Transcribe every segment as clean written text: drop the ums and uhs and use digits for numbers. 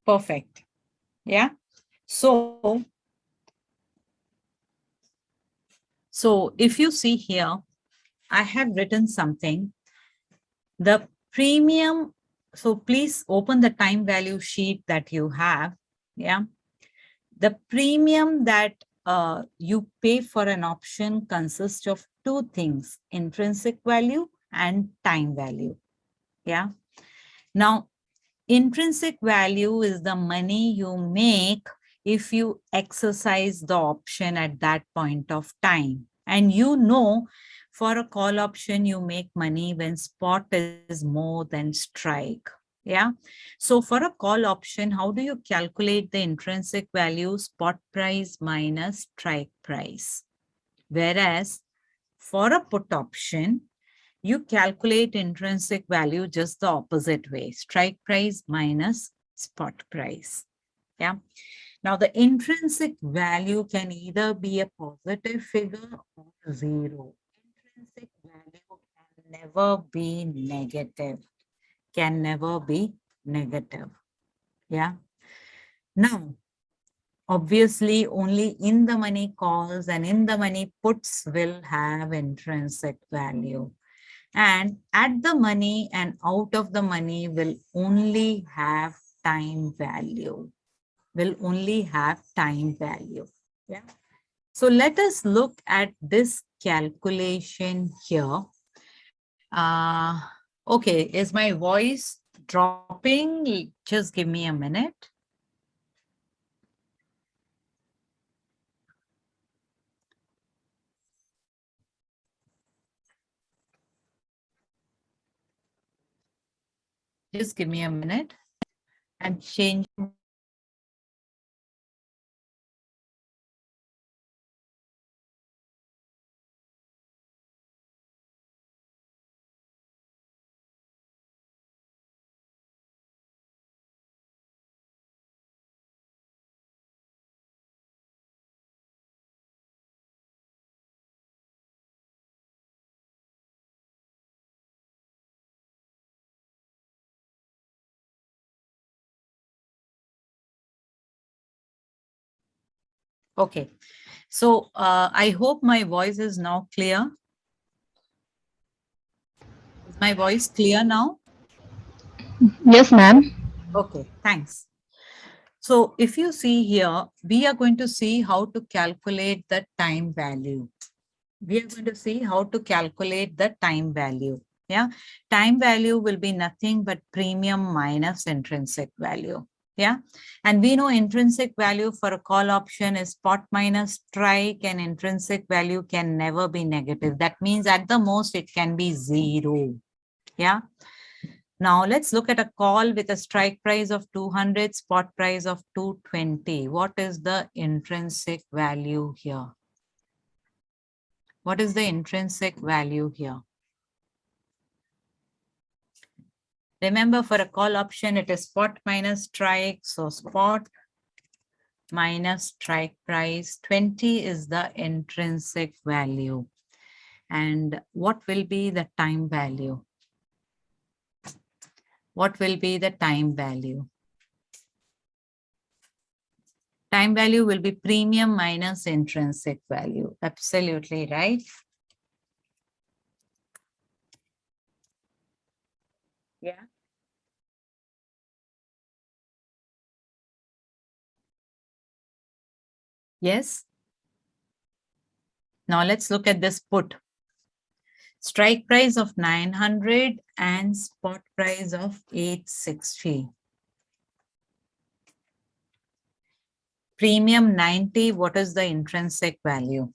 Perfect. Yeah. So if you see here, I have written something. The premium, so please open the time value sheet that you have. Yeah. The premium that you pay for an option consists of two things, intrinsic value and time value. Yeah. Now, intrinsic value is the money you make if you exercise the option at that point of time. And you know, for a call option, you make money when spot is more than strike. Yeah. So for a call option, how do you calculate the intrinsic value? Spot price minus strike price. Whereas for a put option, you calculate intrinsic value just the opposite way, strike price minus spot price. Yeah. Now the intrinsic value can either be a positive figure or zero. Intrinsic value can never be negative. Can never be negative. Yeah. Now, obviously, only in the money calls and in the money puts will have intrinsic value. And at the money and out of the money will only have time value. Will only have time value. Yeah. So let us look at this calculation here. Okay, is my voice dropping? Just give me a minute. Just give me a minute and change. Okay. So I hope my voice is now clear. Is my voice clear now? Yes, ma'am. Okay, thanks. So if you see here, we are going to see how to calculate the time value. We are going to see how to calculate the time value. Yeah, time value will be nothing but premium minus intrinsic value. Yeah, and we know intrinsic value for a call option is spot minus strike, and intrinsic value can never be negative. That means at the most it can be zero. Yeah. Now let's look at a call with a strike price of 200, spot price of 220. What is the intrinsic value here? What is the intrinsic value here? Remember, for a call option, it is spot minus strike. So spot minus strike price, 20 is the intrinsic value. And what will be the time value? What will be the time value? Time value will be premium minus intrinsic value. Absolutely right. Yeah. Yes. Now let's look at this put. Strike price of 900 and spot price of 860. Premium 90, what is the intrinsic value?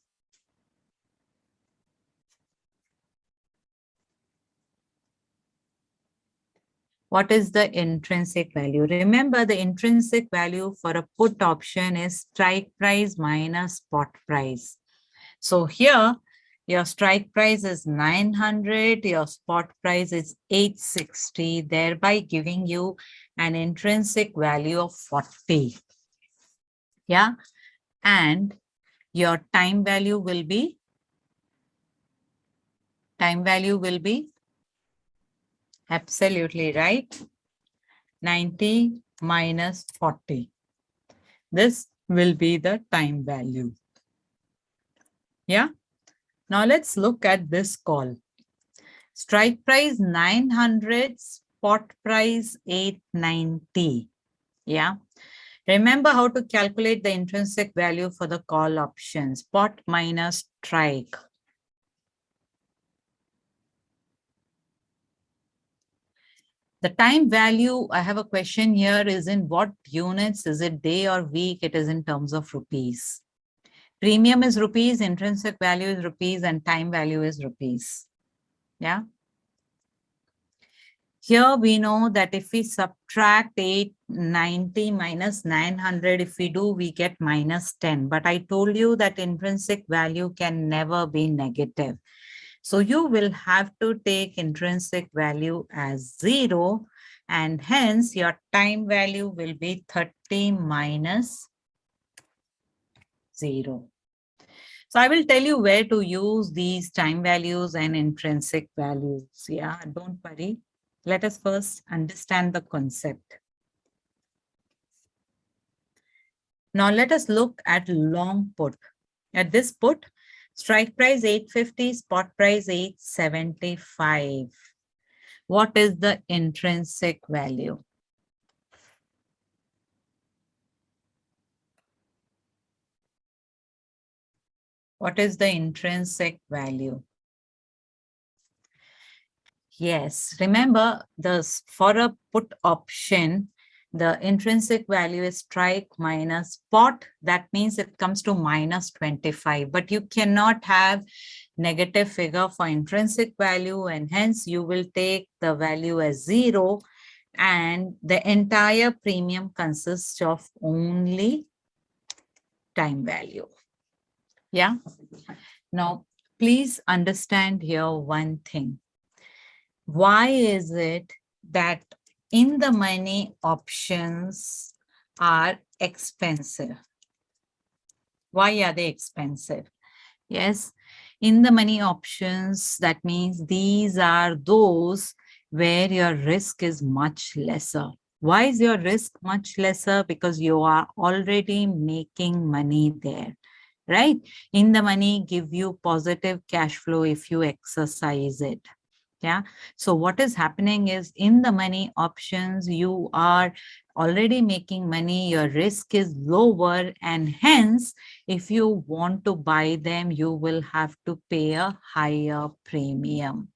What is the intrinsic value? Remember, the intrinsic value for a put option is strike price minus spot price. So here, your strike price is 900, your spot price is 860, thereby giving you an intrinsic value of 40. Yeah. And your time value will be absolutely right, 90 minus 40. This will be the time value. Yeah. Now let's look at this call. Strike price 900, spot price 890. Yeah. Remember how to calculate the intrinsic value for the call option. Spot minus strike. The time value, I have a question here, is in what units? Is it day or week? It is in terms of rupees. Premium is rupees, intrinsic value is rupees, and time value is rupees. Yeah. Here we know that if we subtract 890 minus 900, if we do, we get minus 10. But I told you that intrinsic value can never be negative. So you will have to take intrinsic value as 0, and hence your time value will be 30 minus 0. So I will tell you where to use these time values and intrinsic values. Yeah, don't worry. Let us first understand the concept. Now let us look at long put. At this put, strike price 850, spot price 875. What is the intrinsic value? What is the intrinsic value? Yes, remember for a put option, the intrinsic value is strike minus spot. That means it comes to minus 25, but you cannot have negative figure for intrinsic value, and hence you will take the value as 0, and the entire premium consists of only time value. Yeah. Now, please understand here one thing. Why is it that in the money options are expensive? Why are they expensive? Yes, in the money options, that means these are those where your risk is much lesser. Why is your risk much lesser? Because you are already making money there, right? In the money give you positive cash flow if you exercise it. Yeah. So what is happening is in the money options, you are already making money, your risk is lower, and hence, if you want to buy them, you will have to pay a higher premium.